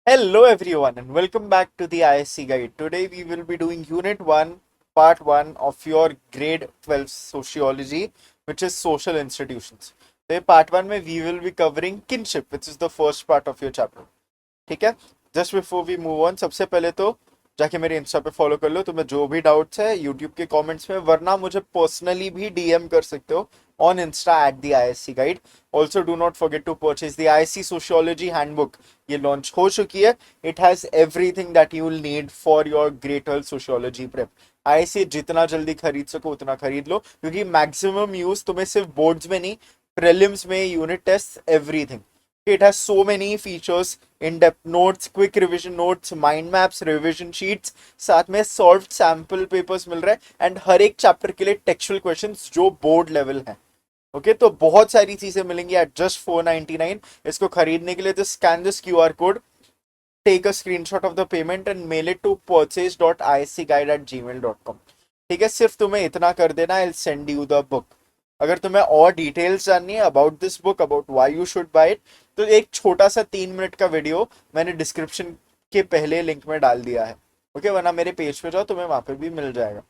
Hello everyone and welcome back to the ISC Guide. Today we will be doing Unit 1, Part 1 of your Grade 12 Sociology, which is Social Institutions. So Part 1 में we will be covering kinship, which is the first part of your chapter. ठीक है. Just before we move on, सबसे पहले तो जाके मेरे Insta पे follow कर लो. तुम्हें जो भी डाउट्स है यूट्यूब के कमेंट्स में, वरना मुझे पर्सनली भी डीएम कर सकते हो on insta at the ISC guide. Also do not forget to purchase the ISC sociology handbook. ये लॉन्च हो चुकी है. It has everything that you will need for your grade twelve sociology prep. ISC जितना जल्दी खरीद सको उतना खरीद लो, क्योंकि मैक्सिमम यूज तुम्हें सिर्फ बोर्ड्स में नहीं, प्रीलिम्स में, unit test, everything. It has so many features, in-depth notes, quick revision notes, mind maps, revision sheets, साथ में solved sample papers मिल रहे हैं, एंड हर एक चैप्टर के लिए टेक्सचुअल क्वेश्चंस जो बोर्ड लेवल है. ओके, तो बहुत सारी चीजें मिलेंगी एट जस्ट 499. इसको खरीदने के लिए तो scan this QR code, take a screenshot of the payment and mail it to purchase.iscguide@gmail.com. ठीक है, सिर्फ तुम्हें इतना कर देना, I will send you the book. अगर तुम्हें और डिटेल्स जाननी है about this book, about why you should buy it, तो एक छोटा सा 3 मिनट का वीडियो मैंने डिस्क्रिप्शन के पहले लिंक में डाल दिया है. ओके, वरना मेरे पेज पे जाओ, तुम्हें वहां पे भी मिल जाएगा.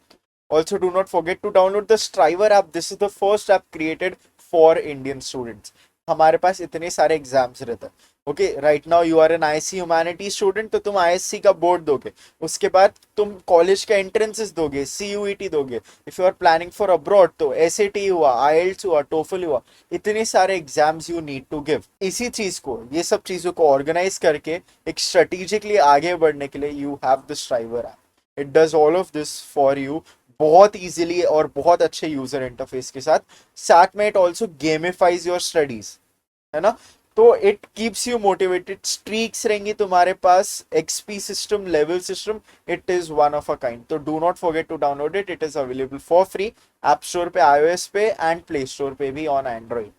Also, do not forget to download the Striver app. This is the first app created for Indian students. हमारे पास इतने सारे एग्जाम्स रहते हैं. Okay, right now you are an ISC humanity student, तो तुम आईएससी का बोर्ड दोगे. उसके बाद तुम कॉलेज का एंट्रेंसेस दोगे, सीयूईटी दोगे. If you are planning for abroad तो एसएटी हुआ, आईएलटीएस हुआ, टोफल हुआ. इतने सारे exams you need to give. इसी चीज को, ये सब चीजों को ऑर्गेनाइज करके एक स्ट्रेटेजिकली आगे बढ़ने के लिए you have the Striver app. It does all of this for you बहुत इजीली और बहुत अच्छे यूजर इंटरफेस के साथ. साथ में it also gamifies your studies, है ना. तो it keeps you motivated, streaks रहेंगी तुम्हारे पास, XP system, level system. It is one of a kind. तो do not forget to download it. It is available for free app store पे, iOS पे and play store पे भी on Android.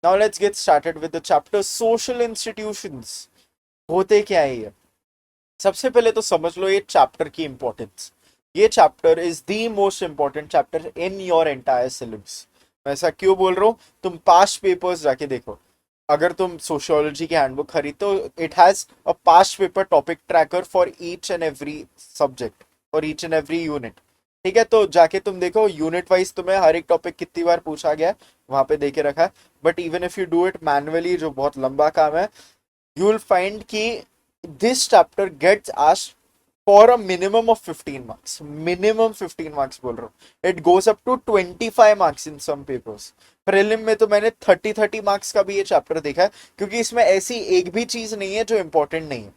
Now let's get started with the chapter social institutions. होते क्या है ये? सबसे पहले तो समझ लो ये चैप्टर की इंपॉर्टेंस. ये chapter is the most important chapter in your entire syllabus. मैं ऐसा क्यों बोल रहा हूँ? तुम पास्ट पेपर्स जाके देखो. अगर तुम सोशियोलॉजी की हैंडबुक खरीदते हो, it has a past paper topic tracker for each and every subject, for each and every unit. ठीक है, तो जाके तुम देखो यूनिट वाइज तुम्हें हर एक टॉपिक कितनी बार पूछा गया है, वहां पे देके रखा है. But even if you do it manually, जो बहुत लंबा काम है, you will find कि this chapter gets asked for a minimum of 15 marks. Minimum 15 marks बोल रहा हूँ. It goes up to 25 marks in some papers. Prelim में तो मैंने 30 मार्क्स का भी ये चैप्टर देखा है, क्योंकि इसमें ऐसी एक भी चीज नहीं है जो इंपॉर्टेंट नहीं है.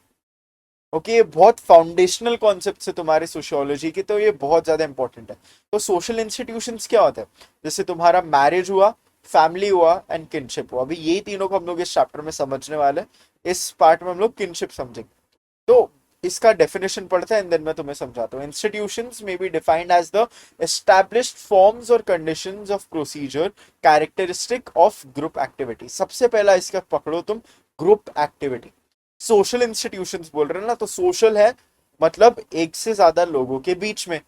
ओके, ये बहुत फाउंडेशनल कॉन्सेप्ट है तुम्हारे सोशियोलॉजी की, तो ये बहुत ज्यादा इंपॉर्टेंट है. तो सोशल इंस्टीट्यूशंस क्या होता है? जैसे तुम्हारा मैरिज हुआ, फैमिली हुआ एंड किनशिप हुआ. अभी यही तीनों को हम लोग इस चैप्टर में समझने वाले हैं. इस पार्ट में हम लोग किनशिप समझेंगे. तो इसका डेफिनेशन पढ़ते हैं एंड देन मैं तुम्हें समझाता हूँ. Institutions may be defined as the established forms और conditions of procedure characteristic of group activity. सबसे पहला इसका पकड़ो तुम, ग्रुप एक्टिविटी. सोशल इंस्टीट्यूशंस बोल रहे हैं ना, तो सोशल है मतलब एक से ज्यादा लोगों के बीच में,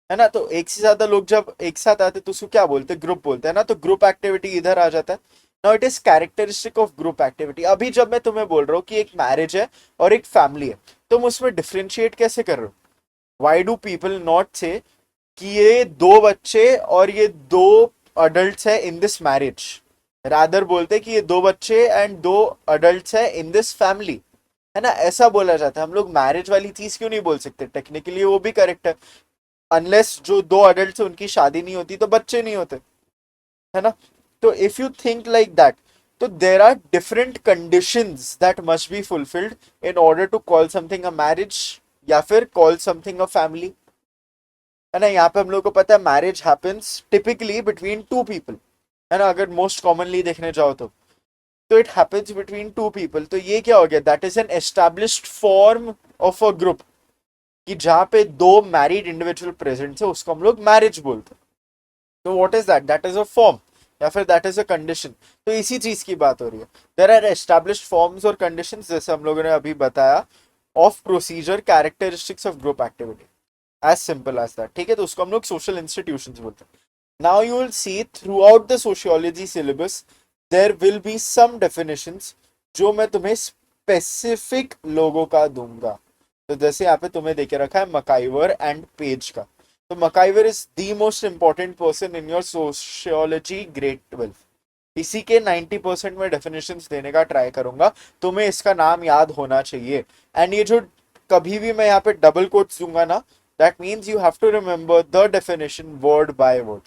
है ना. तो एक से ज्यादा लोग जब एक साथ आते तो उसको क्या बोलते हैं? ग्रुप बोलते हैं ना. तो ग्रुप एक्टिविटी इधर आ जाता है. Now it is characteristic of group activity. अभी जब मैं तुम्हें बोल रहा हूँ कि एक मैरिज है और एक फैमिली है, तुम उसमें डिफ्रेंशिएट कैसे कर रहे हो? वाई डू पीपल नॉट से कि ये दो बच्चे और ये दो अडल्ट है इन दिस मैरिज? रादर बोलते कि ये दो बच्चे एंड दो अडल्ट है इन दिस फैमिली, है ना. ऐसा बोला जाता है. हम लोग मैरिज वाली चीज क्यों नहीं बोल सकते? टेक्निकली वो भी करेक्ट है. अनलेस जो दो अडल्ट है उनकी शादी नहीं होती तो बच्चे नहीं होते, है ना. तो if you think like that, तो there are different conditions that must be fulfilled in order to call something a marriage या फिर कॉल समथिंग अ फैमिली, है ना. यहाँ पे हम लोग को पता है marriage happens typically between two people, है ना. अगर मोस्ट कॉमनली देखने जाओ तो it happens between two people. तो ये क्या हो गया? That is an established form of a group, कि जहां पे दो मैरिड इंडिविजुअल प्रेजेंट है उसको हम लोग मैरिज बोलते हैं. तो what is that? That is a form या फिर दैट इज अ कंडीशन. तो इसी चीज की बात हो रही है. देयर आर एस्टैब्लिश्ड फॉर्म्स और कंडीशंस, जैसे हम लोगों ने अभी बताया, of procedure characteristics of group activity. As simple as that. ठीक है, तो उसको हम लोग सोशल इंस्टीट्यूशंस बोलते हैं. Now you will see throughout the sociology syllabus there will be some definitions जो मैं तुम्हें स्पेसिफिक लोगों का दूंगा। तो जैसे यहाँ पे तुम्हें देखे रखा है मकाइवर एंड पेज का, तो MacIver is the most important person in your sociology grade 12। इसी के 90% में डेफिनेशंस देने का ट्राई करूंगा, तुम्हें इसका नाम याद होना चाहिए। एंड ये जो कभी भी मैं यहाँ पे डबल कोट्स दूंगा ना, that means you have to remember the definition word by word.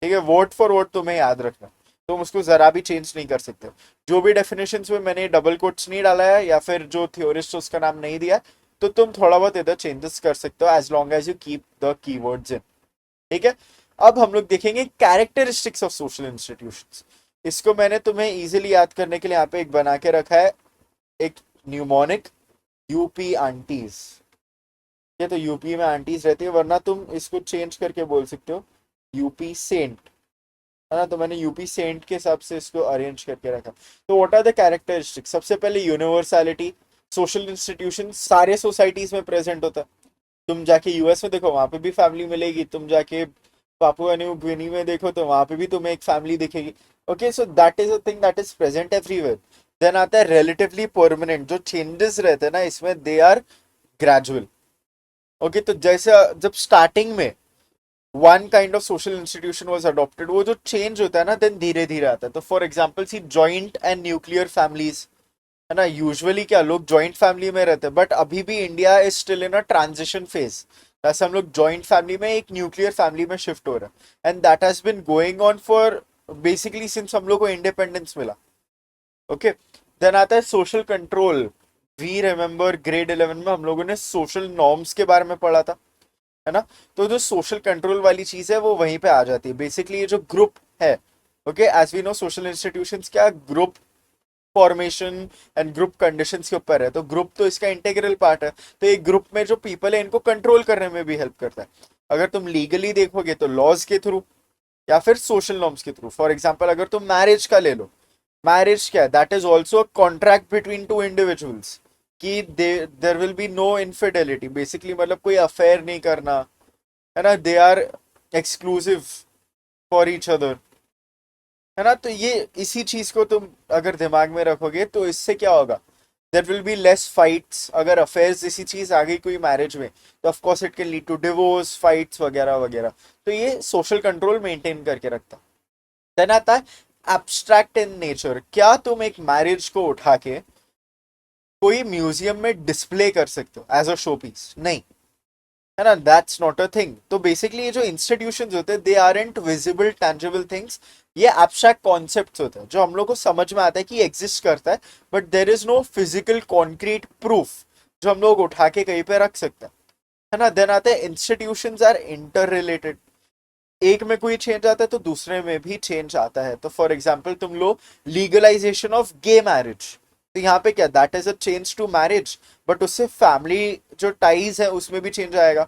ठीक है, वर्ड फॉर वर्ड तुम्हें याद रखना, तुम उसको जरा भी चेंज नहीं कर सकते। जो भी डेफिनेशंस में मैंने डबल कोट्स नहीं डाला है या फिर जो थियोरिस्ट उसका नाम नहीं दिया, तो तुम थोड़ा बहुत इधर चेंजेस कर सकते हो as long as you keep the keywords in. ठीक है, अब हम लोग देखेंगे कैरेक्टरिस्टिक्स ऑफ सोशल इंस्टीट्यूशंस। इसको मैंने तुम्हें इजीली याद करने के लिए यहाँ पे एक बना के रखा है, एक न्यूमोनिक, यूपी आंटीज। ये तो यूपी में आंटीज रहती है, वरना तुम इसको चेंज करके बोल सकते हो यूपी सेंट, है ना। तो मैंने यूपी सेंट के हिसाब से इसको अरेंज करके रखा। तो व्हाट आर द कैरेक्टरिस्टिक्स? सबसे पहले यूनिवर्सैलिटी। सोशल इंस्टीट्यूशन सारे सोसाइटीज में प्रेजेंट होता है। तुम जाके यूएस में देखो, वहां पे भी फैमिली मिलेगी। तुम जाके पापुआ न्यू गिनी में देखो, तो वहां पे भी तुम्हें एक फैमिली दिखेगी। Okay, so that is a thing that is present everywhere. Then आता है रिलेटिवली परमानेंट। जो चेंजेस रहते हैं ना इसमें, दे आर ग्रेजुअल। ओके, तो जैसे जब स्टार्टिंग में one kind of social institution was adopted, वो जो चेंज होता है ना, देन धीरे धीरे आता है। तो for example see joint and nuclear families, है ना। यूजुअली क्या लोग जॉइंट फैमिली में रहते हैं, बट अभी भी India is still in a transition phase. ऐसे हम लोग जॉइंट फैमिली में एक न्यूक्लियर फैमिली में शिफ्ट हो रहा है, and that has been going on for basically since हम लोग को इंडिपेंडेंस मिला। ओके, देन आता है social control. We remember grade 11 में हम लोगों ने सोशल नॉर्म्स के बारे में पढ़ा था, है ना। तो जो सोशल कंट्रोल वाली चीज है वो वहीं पे आ जाती है। बेसिकली ये जो ग्रुप है, okay, as we know social institutions क्या group formation and group conditions के ऊपर है, तो ग्रुप तो इसका इंटीग्रल पार्ट है। तो एक ग्रुप में जो पीपल है इनको कंट्रोल करने में भी हेल्प करता है। अगर तुम लीगली देखोगे तो लॉज के थ्रू, या फिर सोशल नॉर्म्स के थ्रू। फॉर एग्जाम्पल अगर तुम मैरिज का ले लो, मैरिज क्या है? That is also a contract between two individuals, कि there will be no infidelity. Basically मतलब कोई अफेयर नहीं करना, है ना। They are exclusive for each other, है ना। तो ये इसी चीज को तुम अगर दिमाग में रखोगे तो इससे क्या होगा, there will be less fights. अगर अफेयर्स जैसी चीज आ गई कोई मैरिज में, तो of course it can lead to divorce, fights वगैरह वगैरह। तो ये सोशल कंट्रोल मेंटेन करके रखता है। देन आता है एब्स्ट्रैक्ट इन नेचर। क्या तुम एक मैरिज को उठा के कोई म्यूजियम में डिस्प्ले कर सकते हो एज अ शो पीस? नहीं, है ना। That's not a thing. तो बेसिकली ये जो इंस्टीट्यूशंस होते हैं, they aren't visible tangible things. ये एब्स्ट्रैक्ट कॉन्सेप्ट्स होते हैं जो हम लोग को समझ में आता है कि एग्जिस्ट करता है, but there is no physical concrete proof जो हम लोग उठा के कहीं पे रख सकते हैं, है ना। देन आते हैं इंस्टीट्यूशंस आर इंटर रिलेटेड। एक में कोई चेंज आता है तो दूसरे में भी चेंज आता है। तो फॉर एग्जाम्पल तुम लो लीगलाइजेशन ऑफ गे मैरिज, तो यहाँ पे क्या, that is a change to marriage, but उससे फैमिली जो टाइज है उसमें भी चेंज आएगा।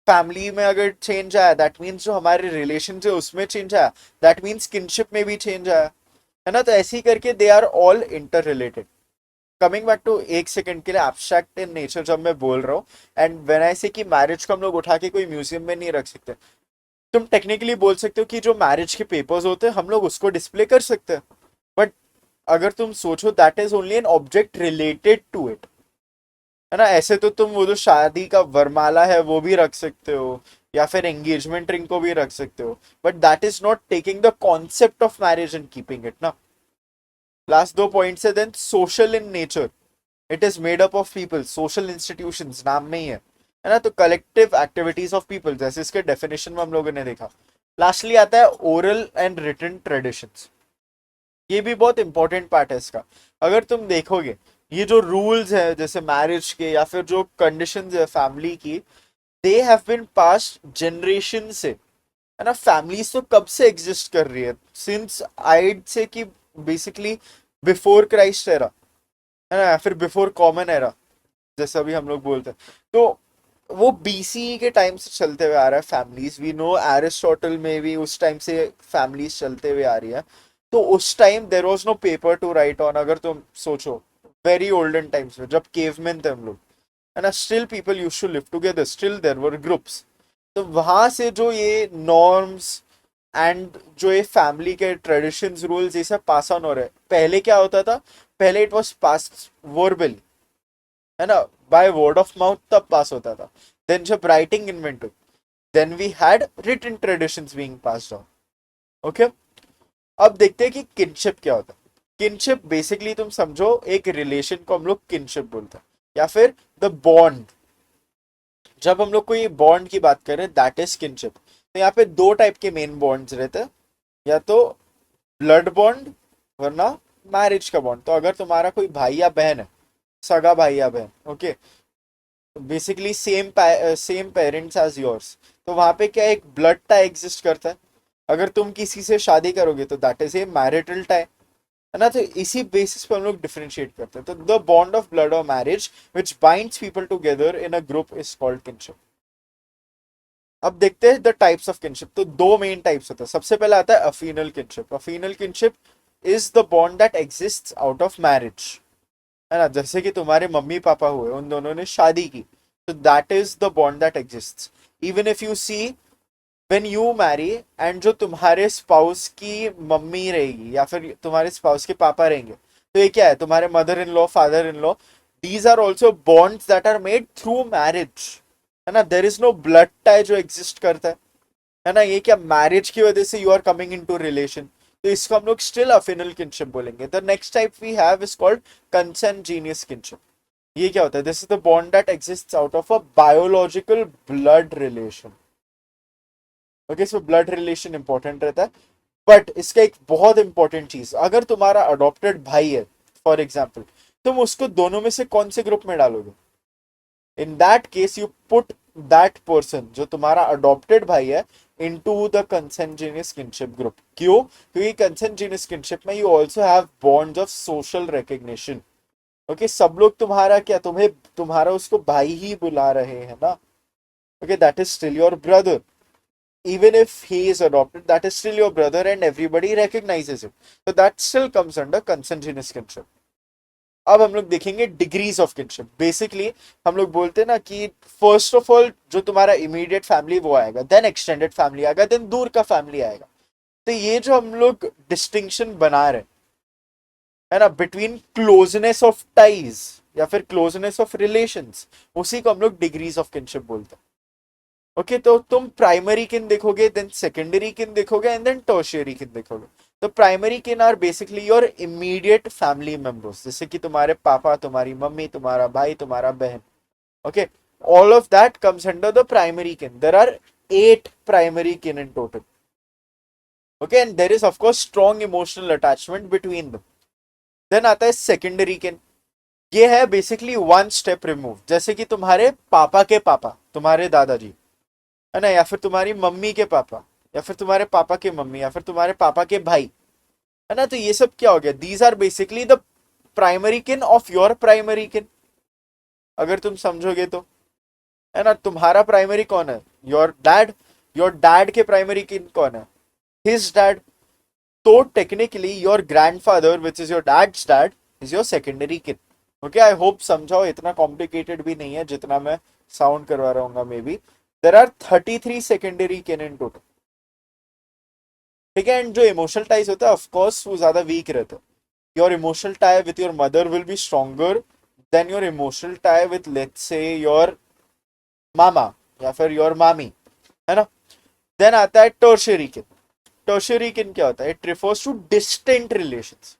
फैमिली में अगर चेंज आया, दैट मीन्स जो हमारे रिलेशन है उसमें चेंज आया, दैट मीन्स किनशिप में भी चेंज आया, है ना। तो ऐसे ही करके they are all inter related. Coming back to एक सेकंड के लिए एब्स्ट्रैक्ट इन नेचर जब मैं बोल रहा हूँ, एंड व्हेन आई से कि मैरिज को हम लोग उठा के कोई म्यूजियम में नहीं रख सकते, तुम टेक्निकली बोल सकते हो कि जो मैरिज के पेपर्स होते हैं हम लोग उसको डिस्प्ले कर सकते हैं, बट अगर तुम सोचो that is only an object related to it, है ना। ऐसे तो तुम वो जो शादी का वरमाला है वो भी रख सकते हो, या फिर एंगेजमेंट रिंग को भी रख सकते हो, but that is not taking the concept of marriage and keeping it ना। लास्ट दो पॉइंट्स है। Then social in nature, it is made up of people. Social institutions नाम में ही है ना। तो कलेक्टिव एक्टिविटीज ऑफ पीपल, जैसे इसके डेफिनेशन में हम लोगों ने देखा। लास्टली आता है ओरल एंड रिटन ट्रेडिशंस। ये भी बहुत इंपॉर्टेंट पार्ट है इसका। अगर तुम देखोगे ये जो रूल्स है जैसे मैरिज के या फिर जो कंडीशंस है फैमिली की, they have been passed generation से, है ना। फैमिलीज तो कब से एग्जिस्ट कर रही है, सिंस आइड से कि बेसिकली बिफोर क्राइस्ट एरा, है ना, या फिर बिफोर कॉमन एरा जैसा भी हम लोग बोलते हैं। तो वो बीसी के टाइम से चलते हुए आ रहा है फैमिलीज। वी नो एरिस्टोटल में भी उस टाइम से फैमिलीज चलते हुए आ रही है। तो उस time there was no paper to write on. अगर तुम सोचो वेरी ओल्डन टाइम्स में जब केवमेन थे हम लोग, है ना, still people used to live together, still there were groups. तो वहां से जो ये नॉर्म्स एंड जो ये फैमिली के ट्रेडिशंस रूल्स ये सब पास ऑन हो रहे हैं. पहले क्या होता था, पहले इट वाज पास वर्बली, है ना, बाय वर्ड ऑफ माउथ तब पास होता था. देन जब राइटिंग इन्वेंट हुई, then we had written traditions being passed on. Okay, अब देखते हैं कि किनशिप क्या होता है. किनशिप बेसिकली तुम समझो एक रिलेशन को हम लोग किनशिप बोलते हैं, या फिर द बॉन्ड. जब हम लोग को ये बॉन्ड की बात करें, दैट इज किनशिप. तो यहाँ पे दो टाइप के मेन बॉन्ड्स रहते हैं, या तो ब्लड बॉन्ड, वरना मैरिज का बॉन्ड. तो अगर तुम्हारा कोई भाई या बहन है, सगा भाई या बहन, okay, basically same parents as yours, तो वहां पे क्या एक ब्लड टाई एग्जिस्ट करता है. अगर तुम किसी से शादी करोगे तो that is A marital tie, है ना. तो इसी बेसिस पे हम लोग डिफरेंशिएट करते हैं. तो द बॉन्ड ऑफ ब्लड और marriage which binds people together in a group is called kinship. अब देखते हैं द टाइप्स ऑफ किनशिप. तो दो मेन टाइप्स होते हैं. सबसे पहले आता है affinal kinship. Affinal kinship is the bond that exist out of marriage, है ना. जैसे कि तुम्हारे मम्मी पापा हुए, उन दोनों ने शादी की, तो that is the bond that exist. Even if you see when you Mary, and जो तुम्हारे स्पाउस की मम्मी रहेगी या फिर तुम्हारे स्पाउस के पापा रहेंगे, तो ये क्या है, तुम्हारे mother in law, father in law, these are also bonds that are made through marriage, है ना. There is no blood tie जो एग्जिस्ट करता है ना. ये क्या, मैरिज की वजह से you are coming into relation, तो इसको हम लोग स्टिल अफिनल किनशिप बोलेंगे. The next type we have is called consanguineous kinship. ये क्या होता है, this is the bond that exist out of a biological blood relation. Okay, so blood relation important रहता है. बट इसका एक बहुत इंपॉर्टेंट चीज, अगर तुम्हारा अडॉप्टेड भाई है फॉर एग्जाम्पल, तुम उसको दोनों में से कौन से ग्रुप में डालोगे. In that case you put that person, जो तुम्हारा अडॉप्टेड भाई है, into the consanguineous kinship group. क्यों, क्योंकि consanguineous kinship में you also have bonds of social recognition. Okay, सब लोग तुम्हारा क्या, तुम्हें तुम्हारा उसको भाई ही बुला रहे हैं ना. Okay, that is still your brother. even if he is adopted, that is still your brother and everybody recognizes it. So that still comes under consanguineous kinship. अब हम लोग देखेंगे डिग्रीज ऑफ किनशिप. बेसिकली हम लोग बोलते हैं ना कि फर्स्ट ऑफ ऑल जो तुम्हारा इमीडिएट फैमिली वो आएगा, देन एक्सटेंडेड फैमिली आएगा, देन दूर का फैमिली आएगा. तो ये जो हम लोग डिस्टिंक्शन बना रहे हैं, है ना, बिटवीन क्लोजनेस ऑफ टाइज या फिर क्लोजनेस ऑफ रिलेशंस, उसी को हम लोग डिग्रीज ऑफ किनशिप बोलते हैं. ओके, तो तुम प्राइमरी किन देखोगे, देन सेकेंडरी किन देखोगे, एंड देन टर्शियरी किन देखोगे. तो primary kin are basically your immediate family members, जैसे कि तुम्हारे पापा, तुम्हारी मम्मी, तुम्हारा भाई, तुम्हारा बहन. Okay, all of that comes under the primary kin. There are 8 primary kin in total. Okay, and there is of course strong emotional attachment between them. Then आता है सेकेंडरी किन. ये है बेसिकली वन स्टेप रिमूव. जैसे कि तुम्हारे पापा के पापा, तुम्हारे दादाजी, है ना, या फिर तुम्हारी मम्मी के पापा, या फिर तुम्हारे पापा के मम्मी, या फिर तुम्हारे पापा के भाई, है ना. तो ये सब क्या हो गया, these are basically the primary kin of your primary kin, अगर तुम समझोगे तो, है ना. तुम्हारा प्राइमरी कौन है, योर डैड. योर डैड के प्राइमरी किन कौन है, हिज डैड. तो technically your grandfather which is your dad's dad is your secondary kin. Okay, I hope समझाओ, इतना कॉम्प्लिकेटेड भी नहीं है जितना मैं साउंड करवा रहा हूँ maybe. There are 33 secondary kin in total. ठीक है, एंड जो इमोशनल टाइज होता है ऑफकोर्स वो ज्यादा वीक रहता है. Your emotional tie with your mother will be stronger than your emotional tie with let's say your मामा या फिर योर मामी, है ना. देन आता है टर्शियरी किन. टर्शियरी किन क्या होता है, it refers to distant relations.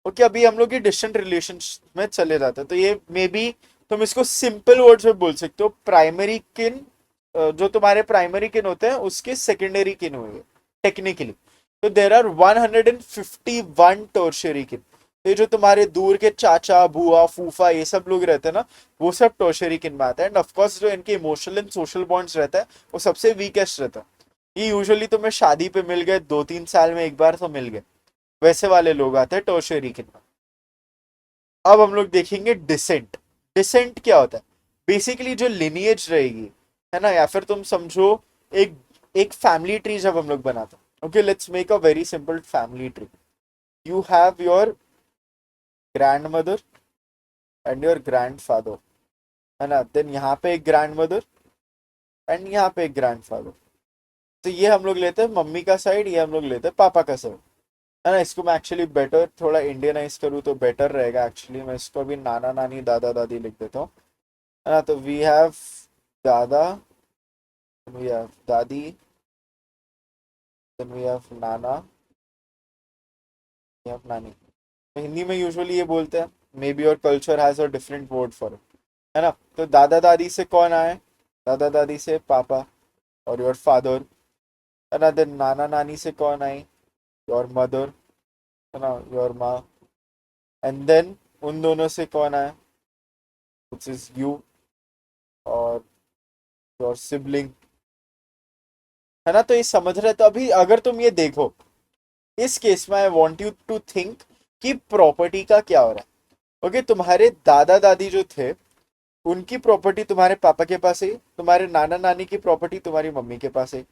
Okay, अभी हम लोग ये डिस्टेंट रिलेशंस में चले जाते हैं. तो ये मे बी तुम इसको सिंपल वर्ड्स में बोल सकते हो, प्राइमरी किन, जो तुम्हारे प्राइमरी किन होते हैं उसके सेकेंडरी किन हुए टेक्निकली. तो देर आर 151 टर्शियरी किन. ये जो तुम्हारे दूर के चाचा, बुआ, फूफा, ये सब लोग रहते हैं ना, वो सब टर्शियरी किन में आते हैं. एंड ऑफकोर्स जो इनके इमोशनल एंड सोशल बॉन्ड्स रहता है वो सबसे वीकेस्ट रहता है. ये यूजुअली तुम्हें शादी पे मिल गए, 2-3 साल में एक बार तो मिल गए, वैसे वाले लोग आते हैं टर्शियरी किन में. अब हम लोग देखेंगे डिसेंट. डिसेंट क्या होता है, बेसिकली जो लिनिएज रहेगी, है ना, या फिर तुम समझो एक एक फैमिली ट्री जब हम लोग बनाते हैं. Okay, let's make a very simple family tree. You have your grand mother and your grand father, है ना. देन यहाँ पे एक ग्रैंड मदर एंड यहाँ पे एक ग्रैंड फादर. तो ये हम लोग लेते हैं मम्मी का साइड, ये हम लोग लेते हैं पापा का साइड, है ना। इसको मैं एक्चुअली बेटर थोड़ा इंडियनाइज करूँ तो बेटर रहेगा एक्चुअली। मैं इसको अभी नाना नानी दादा दादी लिख देता हूँ, है ना। तो वी हैव दादा, वी हैव दादी, then we have Nana, we have नानी। तो हिंदी में यूजुअली ये बोलते हैं, may be your culture has a different word for it, है ना। तो दादा दादी से कौन आए? दादा दादी से पापा और योर फादर, है ना। देन नाना नानी से कौन आई? योर मदर, है ना, योर माँ। एंड देन उन दोनों से कौन आया? विच इज यू और योर सिबलिंग, है ना। तो ये समझ रहे? तो अभी अगर तुम ये देखो, इस केस में I want you to think कि प्रॉपर्टी का क्या हो रहा है। ओके, तुम्हारे दादा दादी जो थे उनकी प्रॉपर्टी तुम्हारे पापा के पास है, तुम्हारे नाना नानी की प्रॉपर्टी तुम्हारी मम्मी के पास है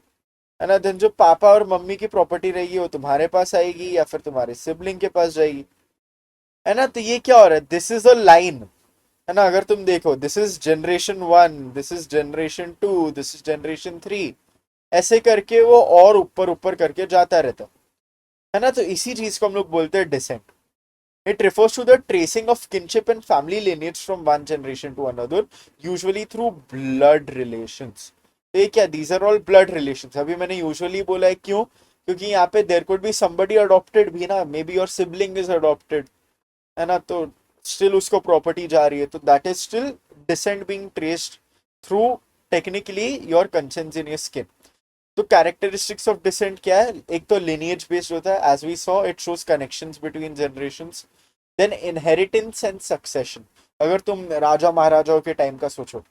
ना। देन जो पापा और मम्मी की प्रॉपर्टी रहेगी वो तुम्हारे पास आएगी या फिर तुम्हारे सिबलिंग के पास जाएगी, है ना। तो ये क्या हो रहा है? दिस इज अ लाइन, है ना। अगर तुम देखो, this is generation 1, this is generation 2, this is generation 3, ऐसे करके वो और ऊपर ऊपर करके जाता रहता है ना। तो इसी चीज को हम लोग बोलते हैं descent. It refers to the tracing of kinship and family lineage from one generation to another, usually through blood relations. तो ये क्या? these are all blood relations. अभी मैंने usually बोला है, क्यों? क्योंकि यहाँ पे there could be somebody adopted भी ना, maybe your sibling is adopted, है ना। तो still उसको property जा रही है, तो that is still descent being traced through technically your consanguineous skin. तो कैरेक्टरिस्टिक्स ऑफ डिसेंट क्या है? एक तो लिनिएज बेस्ड होता है, as we saw it shows connections between generations. Then inheritance and succession. अगर तुम राजा महाराजाओं के टाइम का सोचो,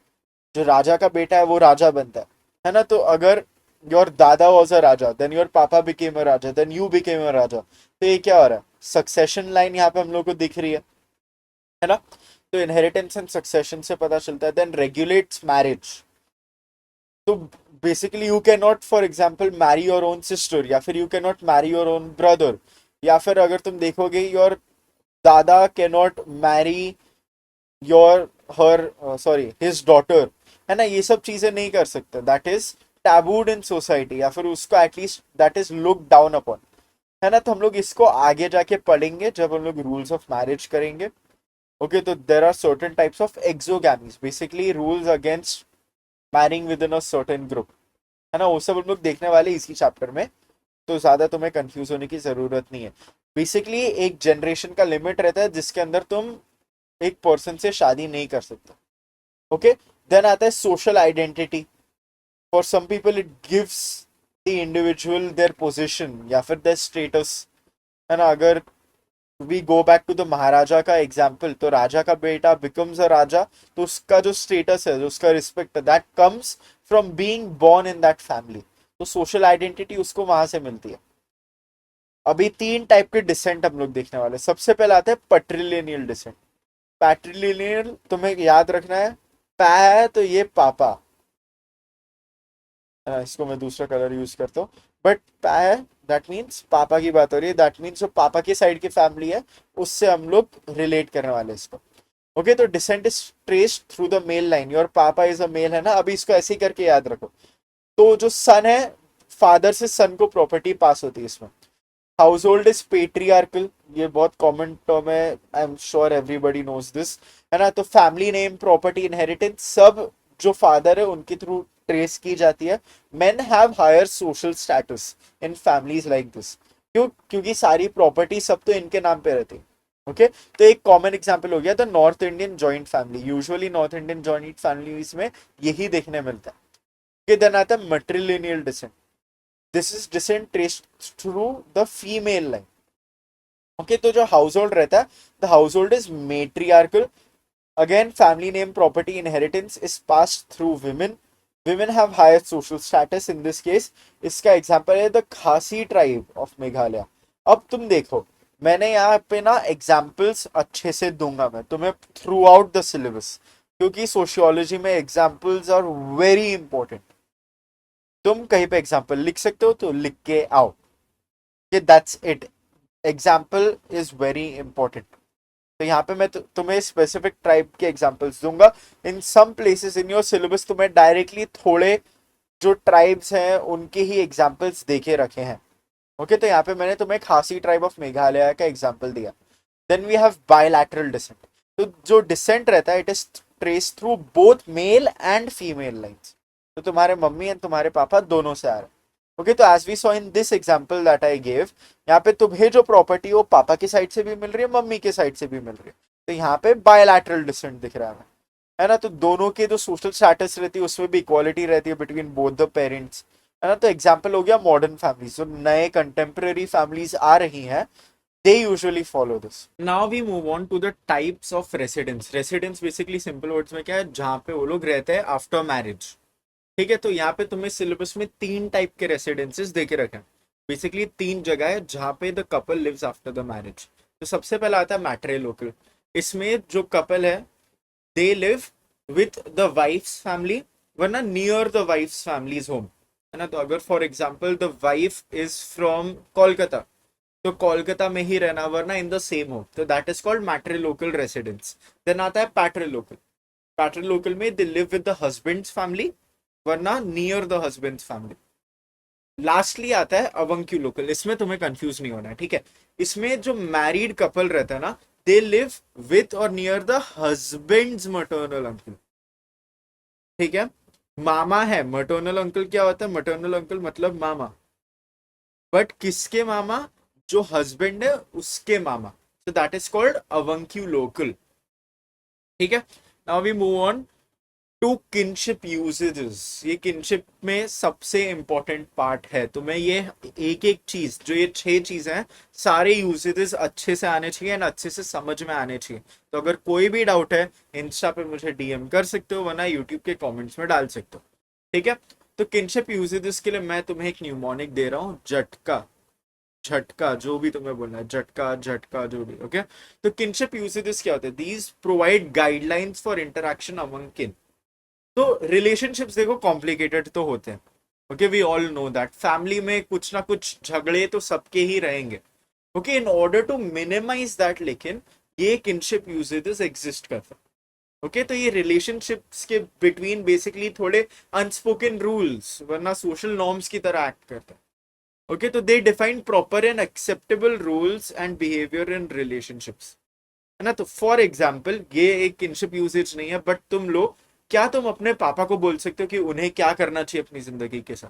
जो राजा का बेटा है वो राजा बनता है ना। तो अगर your dada was a raja, then your papa became a raja, then you became a raja. तो ये क्या हो रहा है? सक्सेशन लाइन यहाँ पे हम लोग को दिख रही है ना। तो इनहेरिटेंस एंड सक्सेशन से पता चलता है। Then regulates marriage. तो basically you can not for example marry your own sister, या फिर you can not marry your own brother, या फिर अगर तुम देखोगे your dada can not marry your her sorry his daughter, है ना। ये सब चीजें नहीं कर सकते, that is tabooed in society, या फिर उसको at least that is look down upon, है ना। तो हम लोग इसको आगे जाके पढ़ेंगे जब हम लोग रूल्स ऑफ मैरिज करेंगे। ओके, तो there are certain types of exogamies, basically rules against marrying within a certain group, है ना। वो सब हम लोग देखने वाले इसी चैप्टर में, तो ज्यादा तुम्हें कंफ्यूज होने की जरूरत नहीं है। बेसिकली एक जनरेशन का लिमिट रहता है जिसके अंदर तुम एक पर्सन से शादी नहीं कर सकते। ओके, देन आता है social identity. For some people it gives the individual their position या फिर देयर स्टेटस, है ना। अगर we go back to the maharaja का एग्जाम्पल, तो राजा का बेटा बिकम्स अ राजा, तो उसका जो स्टेटस है, जो उसका रिस्पेक्ट है, that comes from being born in that family. तो सोशल आइडेंटिटी उसको वहां से मिलती है। अभी 3 टाइप के डिसेंट हम लोग देखने वाले। सबसे पहले आता है पैट्रिलिनियल डिसेंट। पैट्रिलिनियल तुम्हें याद रखना है, पै है तो ये पापा, इसको मैं दूसरा कलर यूज करता हूँ, बट पै है, दैट मीन्स पापा की बात हो रही है, दैट मीन्स जो पापा की साइड की फैमिली है उससे हम लोग रिलेट करने वाले हैं इसको। ओके, तो descent is traced through the male line, your पापा इज अ मेल, है ना। अभी इसको ऐसे ही करके याद रखो। तो जो सन है, फादर से सन को प्रॉपर्टी पास होती है इसमें। हाउस होल्ड इज पेट्रियार्कल, ये बहुत कॉमन टर्म है, I am sure everybody knows this, है ना। तो फैमिली नेम, प्रॉपर्टी, इनहेरिटेंस सब जो फादर है उनके थ्रू ट्रेस की जाती है। Men have higher social status in families like this. क्यों? क्योंकि सारी प्रॉपर्टी सब तो इनके नाम पे रहती है। ओके, तो एक कॉमन एग्जांपल हो गया the north Indian joint family. Usually north Indian joint families में यही देखने मिलता है। कि देन आता है matrilineal descent. This is descent traced through the female line. Okay, तो जो हाउस होल्ड रहता है, the household is matriarchal. Again family name, property, inheritance is passed through women. Women have higher social status in this case. इसका example है the Khasi tribe of Meghalaya. अब तुम देखो, मैंने यहाँ पे ना एग्जाम्पल्स अच्छे से दूंगा मैं तुम्हें थ्रू आउट द सिलेबस, क्योंकि सोशियोलॉजी में एग्जाम्पल्स आर वेरी इंपॉर्टेंट। तुम कहीं पे एग्जाम्पल लिख सकते हो तो लिख के आओ, कि that's it, example is very important. तो यहाँ पे मैं तुम्हें स्पेसिफिक ट्राइब के एग्जांपल्स दूंगा। In some places in your syllabus तुम्हें डायरेक्टली थोड़े जो ट्राइब्स हैं उनके ही एग्जाम्पल्स देके रखे हैं। ओके, तो यहाँ पे मैंने तुम्हें खासी ट्राइब ऑफ मेघालय का एग्जाम्पल दिया। Then we have bilateral descent. तो जो डिसेंट रहता है it is trace through both male and female lines. तो तुम्हारे मम्मी एंड तुम्हारे पापा दोनों से आ रहे हैं। ओके, तो as we saw in this example that I gave, यहाँ पे तुम्हें जो प्रॉपर्टी वो पापा की साइड से भी मिल रही है, मम्मी के साइड से भी मिल रही है। तो यहाँ पे बायलैटरल डिसेंट दिख रहा है ना। तो दोनों के जो सोशल स्टेटस रहती है उसमें भी इक्वालिटी रहती है बिटवीन बोथ द पेरेंट्स, है ना। तो एग्जाम्पल हो गया मॉडर्न फैमिलीज, जो नए कंटेम्प्रेरी फैमिलीज आ रही हैं, they usually follow this. Now we move on to the types of residence. Residence basically simple words में क्या है, जहाँ पे वो लोग रहते हैं आफ्टर मैरिज। ठीक है, तो यहाँ पे तुम्हें सिलेबस में 3 टाइप के रेसिडेंसेस देके रखे हैं। बेसिकली 3 जगह है जहाँ पे the couple lives after the marriage. तो सबसे पहला आता है मैट्रिलोकल। इसमें जो कपल है they live with the wife's family, वरना near the wife's families home, है ना। तो अगर for example the wife is from Kolkata, तो कोलकाता में ही रहना, वरना इन द सेम हो, तो that is called matrilocal residence. Then आता है पैट्रिलोकल। पैट्रिलोकल में they live with the husband's family, वरना near the husband's family. Lastly आता है अवंक्युलोकल। इसमें तुम्हें कंफ्यूज नहीं होना है, ठीक है। इसमें जो मैरिड कपल रहता है ना, दे लिव विथ और near the husband's maternal uncle, ठीक है। मामा है, मटर्नल अंकल क्या होता है, मटर्नल अंकल मतलब मामा, बट किसके मामा, जो हस्बैंड है उसके मामा। So that is called avunculocal, ठीक है। Now we move on to kinship usages. ये किनशिप में सबसे इंपॉर्टेंट पार्ट है। तुम्हें ये एक एक चीज, जो ये 6 चीजें हैं, सारे यूसेजेस अच्छे से आने चाहिए एंड अच्छे से समझ में आने चाहिए। तो अगर कोई भी डाउट है, इंस्टा पे मुझे डीएम कर सकते हो, वरना यूट्यूब के कमेंट्स में डाल सकते हो, ठीक है। तो किनशिप यूसेजेस के लिए मैं तुम्हें एक न्यूमोनिक दे रहा हूँ, झटका, झटका, जो भी तुम्हें बोलना है, झटका झटका जो भी, ओके। तो किनशिप यूसेजेस क्या होते हैं, these provide guidelines for interaction among kin. तो रिलेशनशिप्स देखो कॉम्प्लिकेटेड तो होते हैं, okay, we all know that. Family में कुछ ना कुछ झगड़े तो सबके ही रहेंगे, okay. In order to minimize that, लेकिन ये किनशिप यूसेजेस एग्जिस्ट करते हैं, ओके। तो ये रिलेशनशिप्स के बिटवीन बेसिकली थोड़े अनस्पोकन रूल्स, वरना सोशल नॉर्म्स की तरह एक्ट करते हैं, ओके। तो दे define proper and acceptable rules and behaviour in relationships, है ना। तो फॉर एग्जाम्पल, ये एक किनशिप यूसेज नहीं है, बट तुम लोग, क्या तुम अपने पापा को बोल सकते हो कि उन्हें क्या करना चाहिए अपनी जिंदगी के साथ?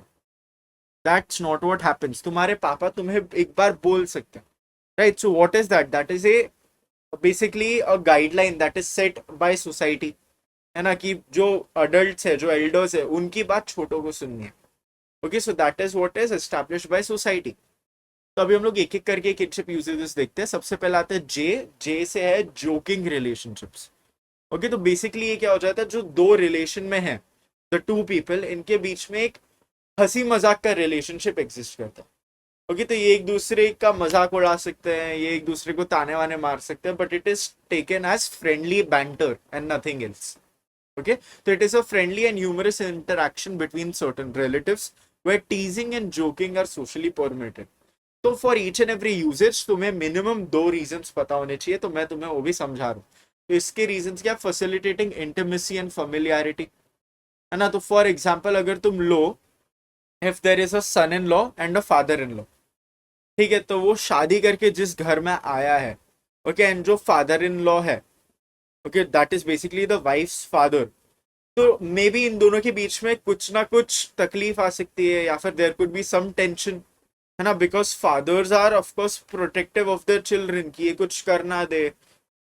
That's not what happens. तुम्हारे पापा तुम्हें एक बार बोल सकते हैं, right. So what is that, that is A basically a guideline that is set by society, है ना। कि जो अडल्ट है, जो एल्डर्स है, उनकी बात छोटों को सुननी है, okay. So that is what is established by society. तो अभी हम लोग एक एक करके किनशिप यूसेजेस देखते हैं। सबसे पहला आता है जे। जे से है जोकिंग रिलेशनशिप्स, ओके। तो बेसिकली ये क्या हो जाता है, जो दो रिलेशन में है, द टू पीपल, इनके बीच में एक हंसी मजाक का रिलेशनशिप एग्जिस्ट करता है, ओके। तो ये एक दूसरे का मजाक उड़ा सकते हैं, ये एक दूसरे को ताने वाने मार सकते हैं, but it is taken as friendly banter and nothing else, okay. So it is a friendly and humorous interaction between certain relatives where teasing and joking are socially permitted. तो for each and every usage तुम्हें minimum 2 reasons पता होने चाहिए, तो मैं तुम्हें वो भी समझा रहा हूँ। तो इसके रीजंस क्या, फैसिलिटेटिंग इंटिमेसी एंड फेमिलियरिटी, है ना। तो फॉर एग्जांपल, अगर तुम लो, if there is a son in law and a father in law, ठीक है, तो वो शादी करके जिस घर में आया है, ओके, एंड जो फादर इन लॉ है, okay, that is basically the wife's father. तो मे बी इन दोनों के बीच में कुछ ना कुछ तकलीफ आ सकती है, या फिर there could be some tension, है ना। Because fathers are of course protective of their children, कि ये कुछ करना दे,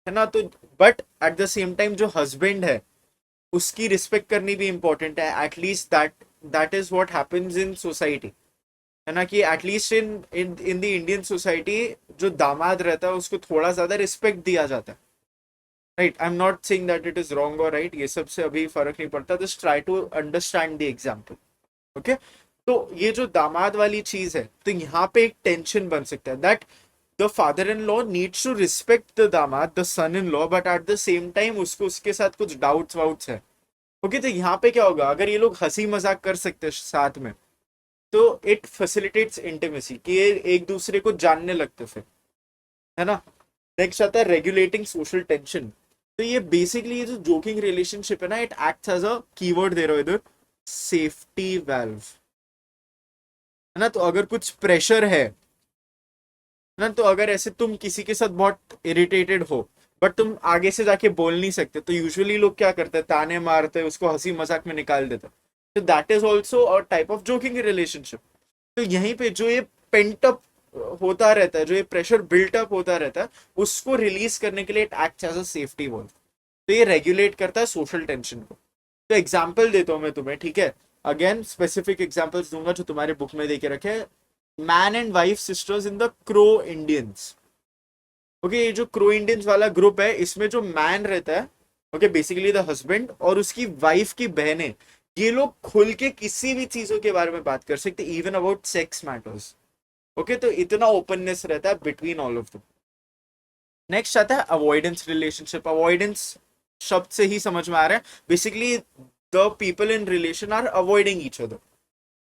है ना। तो but at the same time जो हस्बैंड है उसकी रिस्पेक्ट करनी भी इंपॉर्टेंट है। At least that that is what happens in society, है ना। कि at least in in the Indian society जो दामाद रहता है उसको थोड़ा ज्यादा रिस्पेक्ट दिया जाता है, right. I am not saying that it is wrong और राइट, ये सबसे अभी फर्क नहीं पड़ता, just try to understand the example, okay. तो ये जो दामाद वाली चीज है, तो यहाँ पे एक टेंशन बन सकता है that the father in law needs to respect the damad, the son in law, but at the same time उसको उसके साथ कुछ डाउट्स वाउट्स है, ओके। तो यहाँ पे क्या होगा, अगर ये लोग हंसी मजाक कर सकते हैं साथ में, तो इट फैसिलिटेट्स इंटीमेसी, कि ये एक दूसरे को जानने लगते फिर, है ना। नेक्स्ट आता है रेगुलेटिंग सोशल टेंशन। तो ये बेसिकली ये जो जोकिंग रिलेशनशिप है ना, it acts as a keyword दे रहा हो इधर, सेफ्टी वाल्व, है ना। तो अगर कुछ प्रेशर है ना, तो अगर ऐसे तुम किसी के साथ बहुत इरिटेटेड हो बट तुम आगे से जाके बोल नहीं सकते, तो यूजुअली लोग क्या करते हैं, ताने मारते हैं, उसको हंसी मजाक में निकाल देते हैं। तो that is also a type of joking relationship. तो यहीं पे जो ये पेंट अप होता रहता है, जो ये प्रेशर बिल्ट अप होता रहता है, उसको रिलीज करने के लिए it acts as a safety valve. तो ये रेगुलेट करता है सोशल टेंशन को। तो एग्जाम्पल देता हूं मैं तुम्हें, ठीक है। अगेन स्पेसिफिक एग्जाम्पल्स दूंगा जो तुम्हारे बुक में देके रखे। Man and wife sisters in the crow Indians. Okay, ये जो क्रो इंडियंस वाला ग्रुप है, इसमें जो मैन रहता है, ओके, बेसिकली द हस्बैंड, और उसकी वाइफ की बहनें, ये लोग खुल के किसी भी चीजों के बारे में बात कर सकते, even about sex matters. Okay, तो इतना ओपननेस रहता है between all of them. Next आता है अवॉइडेंस रिलेशनशिप। अवॉइडेंस शब्द से ही समझ में आ रहा है, basically the people in relation are avoiding each other,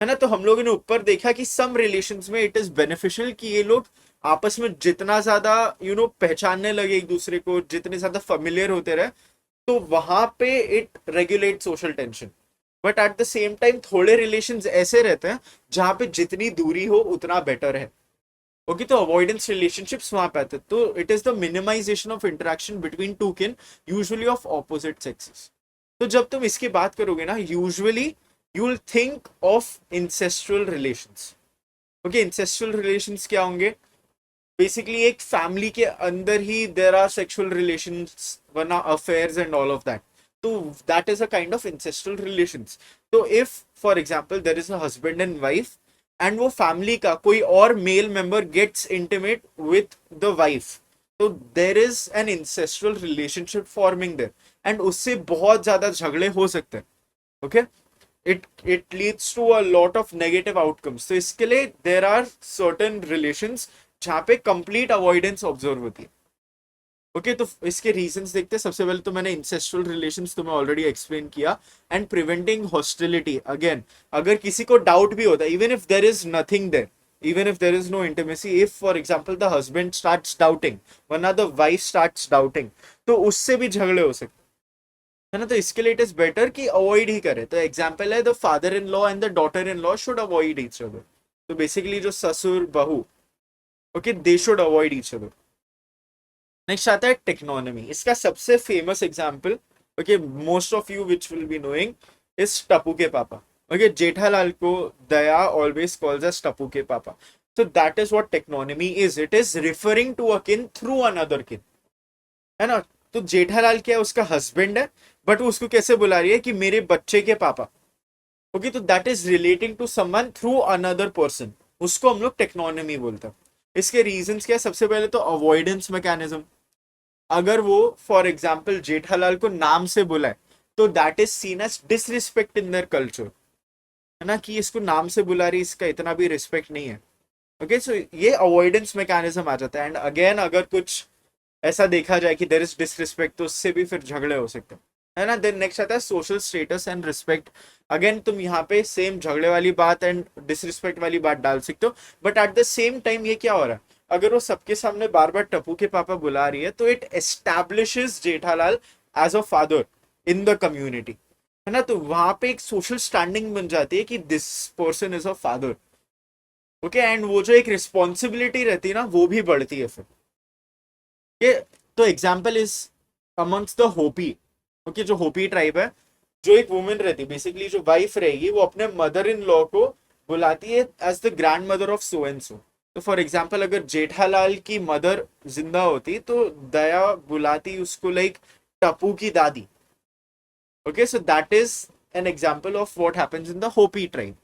है ना। तो हम लोगों ने ऊपर देखा कि सम रिलेशंस में इट इज बेनिफिशियल कि ये लोग आपस में जितना ज्यादा पहचानने लगे एक दूसरे को, जितने ज्यादा फेमिलियर होते रहे, तो वहां पे it regulate social tension. But at the same time थोड़े रिलेशंस ऐसे रहते हैं जहां पे जितनी दूरी हो उतना बेटर है। ओके, तो अवॉइडेंस रिलेशनशिप्स वहां पे आते हैं। तो it is the minimization of interaction between two kin, usually of opposite sexes. तो जब तुम इसकी बात करोगे ना, usually you will think of incestual relations. Okay, incestual relations क्या होंगे? बेसिकली एक फैमिली के अंदर ही देर आर सेक्सुअल रिलेशंस, वरना affairs and all of that. तो that is a kind of incestual relations. तो if for example there is a husband and wife, and वो फैमिली का कोई और male member gets intimate with the wife, तो there is an incestual relationship forming there, and उससे बहुत ज्यादा झगड़े हो सकते हैं। Okay, it leads to a lot of negative outcomes। तो इसके लिए there are certain relations जहाँ पे complete avoidance ऑब्जर्व होती है। ओके, तो इसके रीजंस देखते हैं। सबसे पहले तो मैंने इंसेस्ट्रुअल रिलेशंस तुम्हें ऑलरेडी एक्सप्लेन किया। एंड प्रिवेंटिंग हॉस्टिलिटी, अगेन अगर किसी को डाउट भी होता है, even if there is nothing there, even if there is no intimacy, if for example the husband starts doubting, वरना the wife starts doubting, तो उससे भी झगड़े हो सकते है ना। तो इसके लिए इट इज बेटर कि अवॉइड ही करे। तो एग्जाम्पल है, the father in law and the daughter in law should avoid each other. तो बेसिकली जो ससुर बहू, okay, they should avoid each other. Next आता है टेक्नोनॉमी। इसका सबसे famous example, okay, most of you which will be knowing, is Tappu के पापा। ओके, जेठालाल को दया ऑलवेज कॉल्स अस टप्पू के पापा। So that is what technonymy is. It is referring to a kin through another kin, है ना। तो जेठालाल क्या है, उसका हस्बैंड है, बट वो उसको कैसे बुला रही है कि मेरे बच्चे के पापा। ओके, तो that is relating to someone through another person, उसको हम लोग टेक्नोनॉमी बोलते हैं। इसके रीजंस क्या है? सबसे पहले तो अवॉइडेंस मैकेनिज्म। अगर वो फॉर एग्जाम्पल जेठालाल को नाम से बुलाए, तो that is seen as disrespect in their culture, है ना, कि इसको नाम से बुला रही, इसका इतना भी रिस्पेक्ट नहीं है। ओके, सो ये अवॉइडेंस मैकेनिज्म आ जाता है। एंड अगेन अगर कुछ ऐसा देखा जाए कि देर इज डिसरिस्पेक्ट, तो उससे भी फिर झगड़े हो सकते हैं, है ना। देन नेक्स्ट आता है social status and respect. Again तुम यहाँ पे सेम झगड़े वाली बात एंड डिसरिस्पेक्ट वाली बात डाल सकते हो, but at the same time ये क्या हो रहा है, अगर वो सबके सामने बार बार टप्पू के पापा बुला रही है, तो it establishes Jethalal as a father in the community, है ना। तो वहां पे एक सोशल स्टैंडिंग बन जाती है कि this person is a father. Okay, and वो जो एक रिस्पॉन्सिबिलिटी रहती है ना, वो भी बढ़ती है फिर। ये तो example is amongst the Hopi. Okay, जो होपी ट्राइब है, जो एक वुमेन रहती है, बेसिकली जो वाइफ रहेगी, वो अपने मदर इन लॉ को बुलाती है as the grandmother of so and so. तो फॉर एग्जाम्पल अगर जेठालाल की मदर जिंदा होती, तो दया बुलाती उसको लाइक टप्पू की दादी। Okay, so that is an example of what happens in the Hopi tribe.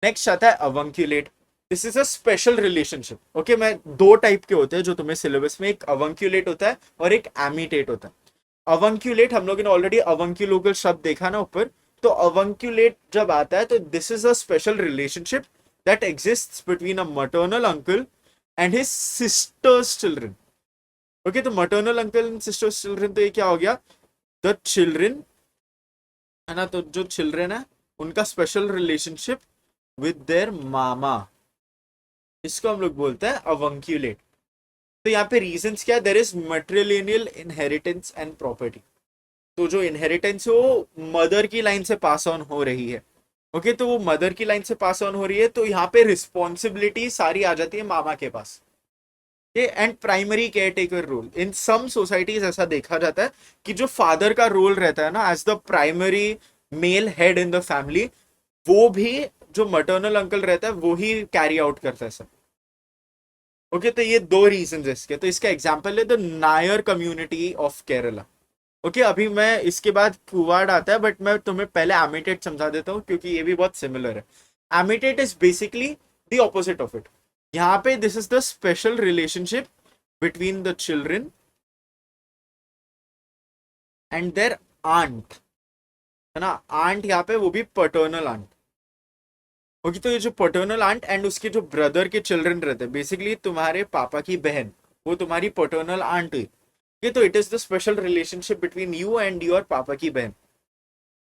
Next आता है avunculate. This is a special relationship. Okay, मैं दो टाइप के होते हैं जो तुम्हें सिलेबस में, एक अवंक्यूलेट होता है और एक एमिटेट होता है। अवंक्यूलेट हम लोगों ने ऑलरेडी अवंक्यूलोकल शब्द देखा ना ऊपर। तो अवंक्यूलेट जब आता है, तो this is a special relationship that exists between a maternal uncle and his sisters children. Okay, तो maternal uncle and sisters children, तो ये क्या हो गया, द चिल्ड्रन, है ना। तो जो चिल्ड्रन है उनका स्पेशल रिलेशनशिप विद देयर मामा, इसको हम लोग बोलते हैं अवंक्यूलेट। तो यहाँ पे रीजंस क्या, there is matrilineal inheritance and property. तो जो इनहेरिटेंस है वो मदर की लाइन से पास ऑन हो रही है। ओके, तो वो मदर की लाइन से पास ऑन हो रही है, तो यहाँ पे रिस्पॉन्सिबिलिटी सारी आ जाती है मामा के पास। ये and primary caretaker role in some societies ऐसा देखा जाता है कि जो फादर का रोल रहता है ना as the primary male head in the family, वो भी जो मटर्नल अंकल रहता है वो ही कैरी आउट करता है सब। ओके, तो ये दो रीजन है इसके। तो इसका एग्जाम्पल है the Nair community of Kerala. Okay, अभी मैं इसके बाद कुवाड आता है, बट मैं तुम्हें पहले एमिटेट समझा देता हूँ क्योंकि ये भी बहुत सिमिलर है। Amitate is basically the opposite of it. यहाँ पे this is the special relationship between the children and their aunt, है ना। आंट यहाँ पे वो भी पटर्नल आंट। ओके, तो ये जो पटर्नल आंट एंड उसके जो ब्रदर के चिल्ड्रन रहते हैं, बेसिकली तुम्हारे पापा की बहन, वो तुम्हारी पटर्नल आंट हुई। ये तो it is the special relationship between you and your पापा की बहन।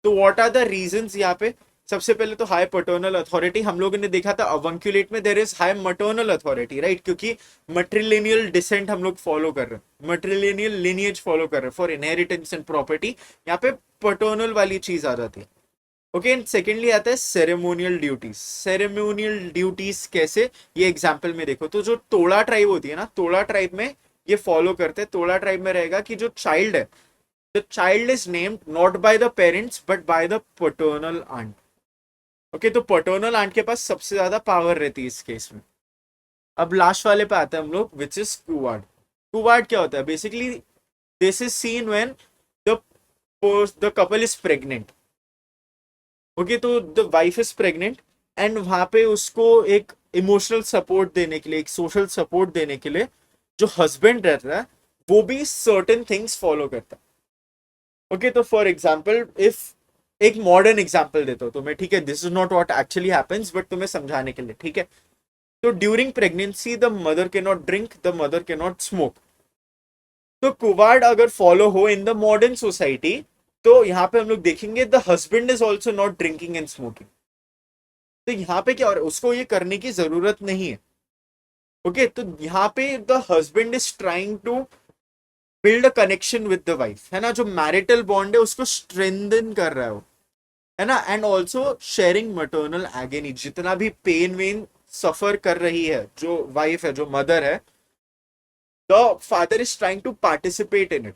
तो व्हाट आर द रीजंस यहाँ पे? सबसे पहले तो हाई पटर्नल अथॉरिटी। हम लोगों ने देखा था अवंक्यूलेट में there is high maternal authority, right, क्योंकि मट्रिलिनियल डिसेंट हम लोग फॉलो कर रहे हैं, मट्रिलिनियल लिनिएज फॉलो कर रहे हैं फॉर इनहेरिटेंस एंड प्रॉपर्टी। यहाँ पे पटर्नल वाली चीज आ जाती है। ओके, एंड सेकेंडली आता है सेरेमोनियल ड्यूटीज। सेरेमोनियल ड्यूटीज कैसे, ये एग्जाम्पल में देखो। तो जो तोड़ा ट्राइब होती है ना, तोड़ा ट्राइब में ये फॉलो करते हैं। तोड़ा ट्राइब में रहेगा कि जो चाइल्ड है, the child is named not by the parents but by the paternal aunt. Okay, तो paternal aunt के पास सबसे ज्यादा पावर रहती है इस केस में। अब लास्ट वाले पे आते हैं हम लोग, विच इज कुवाड। कुवाड क्या होता है? Basically this is seen when the the couple is pregnant. Okay, तो the wife is pregnant and वहां पे उसको एक इमोशनल सपोर्ट देने के लिए, एक सोशल सपोर्ट देने के लिए जो हस्बैंड रहता है वो भी सर्टेन थिंग्स फॉलो करता है। ओके, तो फॉर एग्जाम्पल इफ एक मॉडर्न एग्जाम्पल देता हूँ तुम्हें, ठीक है, this is not what actually happens but तुम्हें समझाने के लिए, ठीक है। तो ड्यूरिंग प्रेगनेंसी द मदर के नॉट ड्रिंक, द मदर के नॉट स्मोक। तो कुवाड अगर फॉलो हो इन द मॉडर्न सोसाइटी, तो यहाँ पे हम लोग देखेंगे the husband is also not drinking and smoking. तो यहाँ पे क्या, और उसको ये करने की जरूरत नहीं है। ओके, तो यहाँ पे the husband is trying to build a connection with the wife, है ना। जो मैरिटल बॉन्ड है उसको स्ट्रेंथन कर रहा है वो, है ना। एंड ऑल्सो शेयरिंग मटर्नल एगेनी, जितना भी पेन वेन सफर कर रही है जो वाइफ है, जो मदर है, the father is trying to participate in it,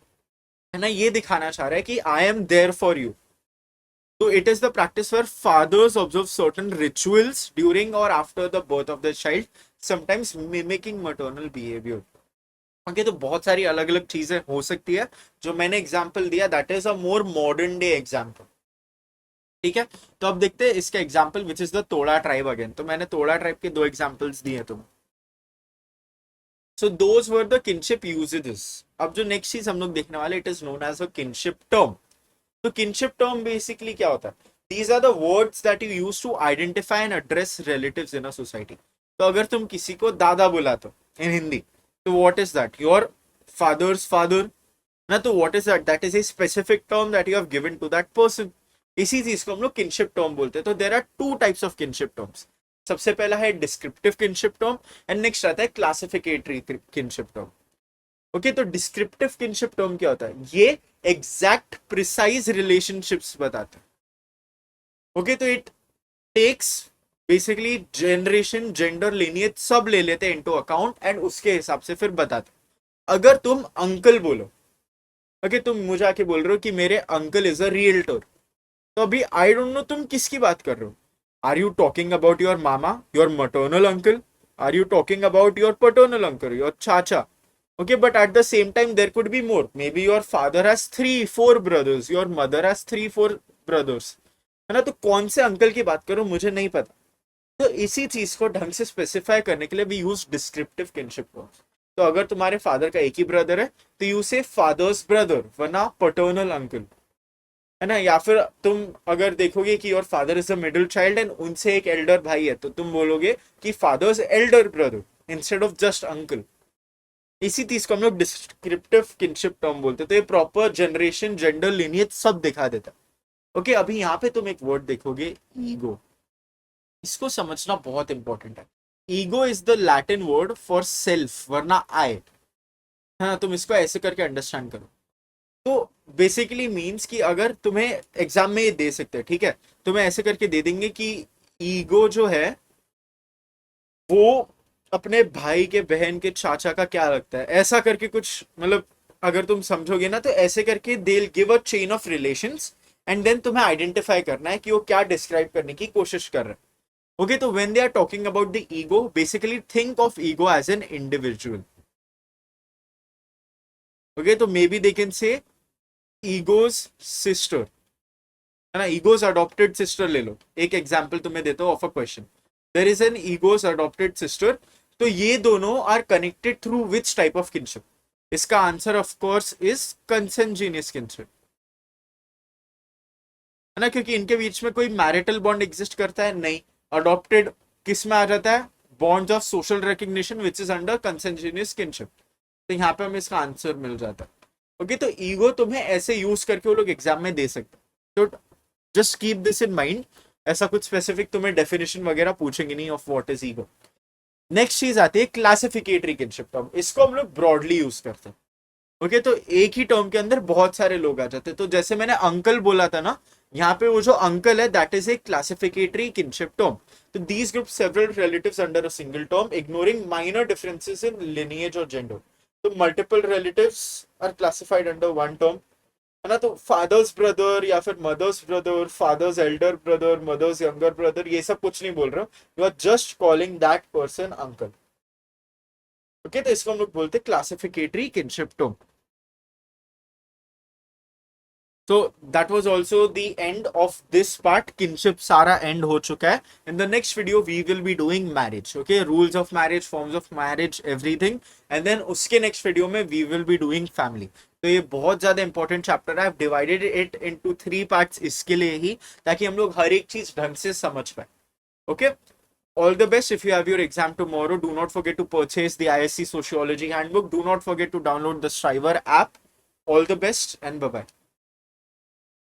है ना। ये दिखाना चाह रहा है कि I am there for you. तो it is the practice where fathers observe certain rituals during और after the birth of the child, sometimes mimicking maternal behaviour. Okay, तो बहुत सारी अलग अलग चीजें हो सकती है। जो मैंने एग्जांपल दिया that is a more modern day example, ठीक है। तो अब देखते हैं इसका example which is the Toda tribe again. तो मैंने तोड़ा ट्राइब के दो एग्जांपल्स दिए तुम्हें। So those were the kinship usages. अब जो नेक्स्ट चीज हम लोग देखने वाले, it is known as a kinship term. तो किनशिप टर्म बेसिकली क्या होता है? These are the words that you use to identify and address relatives in a society. तो अगर तुम किसी को दादा बुलाते हो इन हिंदी, तो what is that? Your father's father ना। तो what is that? That is a specific term that you have given to that person. इसी चीज को हम लोग किनशिप टर्म बोलते हैं। तो there are two types of kinship terms. सबसे पहला है descriptive kinship term and next आता है क्लासिफिकेटरी किनशिप टर्म। ओके, तो डिस्क्रिप्टिव किनशिप टर्म क्या होता है? ये एग्जैक्ट प्रिसाइज रिलेशनशिप्स बताते हैं। ओके, तो it takes basically generation, gender, lineage सब ले लेते हैं इनटू अकाउंट एंड उसके हिसाब से फिर बताते हैं। अगर तुम अंकल बोलो, ओके, तुम मुझे आके बोल रहे हो कि मेरे अंकल इज अ रियल्टर, तो अभी आई डोंट नो तुम किसकी बात कर रहे हो। Are you talking about your मामा, your maternal uncle? Are you talking about your paternal uncle, your चाचा? Okay, but at the same time, there could be more. Maybe your father has 3-4 brothers, your mother has 3-4 brothers, है ना। तो कौन से uncle की बात करो मुझे नहीं पता। तो इसी चीज को ढंग से स्पेसिफाई करने के लिए we use descriptive kinship terms. तो अगर तुम्हारे फादर का एक ही ब्रदर है तो यू से फादर्स ब्रदर, वरना पटर्नल अंकल, है ना। या फिर तुम अगर देखोगे कि your father is the middle child and उनसे एक एल्डर भाई है, तो तुम बोलोगे कि father's elder brother instead of just uncle. इसी चीज को हम लोग डिस्क्रिप्टिव किनशिप टर्म बोलते हैं। तो ये प्रॉपर जनरेशन, जेंडर, लिनिएज सब दिखा देता है। ओके, अभी यहाँ पे तुम एक वर्ड देखोगे, ईगो। इसको समझना बहुत इंपॉर्टेंट है। Ego is the Latin word for self, वरना आई, है ना। तुम इसको ऐसे करके अंडरस्टैंड करो। तो बेसिकली मीन्स कि अगर तुम्हें एग्जाम में ये दे सकते हैं, ठीक है, तुम्हें ऐसे करके दे देंगे कि ईगो जो है वो अपने भाई के बहन के चाचा का क्या लगता है, ऐसा करके कुछ, मतलब अगर तुम समझोगे ना तो ऐसे करके they give a chain of relations and then तुम्हें आइडेंटिफाई करना है कि वो क्या डिस्क्राइब करने की कोशिश कर रहे हैं. ओके, तो when they are talking about the ego, basically think of ego as an individual. Okay, तो maybe they can say ego's sister, है ना, ईगोज अडॉप्टेड सिस्टर ले लो. एक एग्जाम्पल तुम्हें देता हूँ of a question. There is an ego's adopted sister. तो ये दोनों are connected through which type of kinship? इसका answer of course is consanguineous kinship, है ना, क्योंकि इनके बीच में कोई मैरिटल बॉन्ड एग्जिस्ट करता है नहीं. अडॉप्टेड किस में आ जाता है? Bonds of social recognition which is under consanguineous kinship. तो यहाँ पे हमें इसका आंसर मिल जाता है. ओके, तो ईगो तुम्हें ऐसे यूज करके वो लोग एग्जाम में दे सकते हैं. तो just keep this in mind. ऐसा कुछ स्पेसिफिक तुम्हें डेफिनेशन वगैरह पूछेंगे नहीं of what is ego. Next चीज आती है क्लासिफिकेटरी किनशिप टर्म. इसको हम लोग ब्रॉडली यूज करते हैं. ओके, तो एक ही टर्म के अंदर बहुत सारे लोग आ जाते हैं. तो जैसे मैंने अंकल बोला था ना, यहाँ पे वो जो अंकल है that is a classificatory kinship term. तो these group several relatives under a single term ignoring minor differences in lineage और जेंडर. तो multiple relatives are classified under one term, है ना. तो फादर्स ब्रदर या फिर mother's brother, father's elder brother, mother's younger brother, ये सब कुछ नहीं बोल रहा हूँ. You are just calling that person uncle. Okay, तो इसको हम लोग बोलते हैं क्लासिफिकेटरी kinship term. So that was also the end of this part. Kinship सारा end हो चुका है. In the next video we will be doing marriage. Okay, rules of marriage, forms of marriage, everything. And then उसके next video में we will be doing family. तो ये बहुत ज्यादा इंपॉर्टेंट चैप्टर है. I've divided it into 3 parts इसके लिए ही, ताकि हम लोग हर एक चीज ढंग से समझ पाए. Okay, all the best. If you have your exam tomorrow, do not forget to purchase the ISC Sociology Handbook. Do not forget to download the Striver app. All the best and bye bye.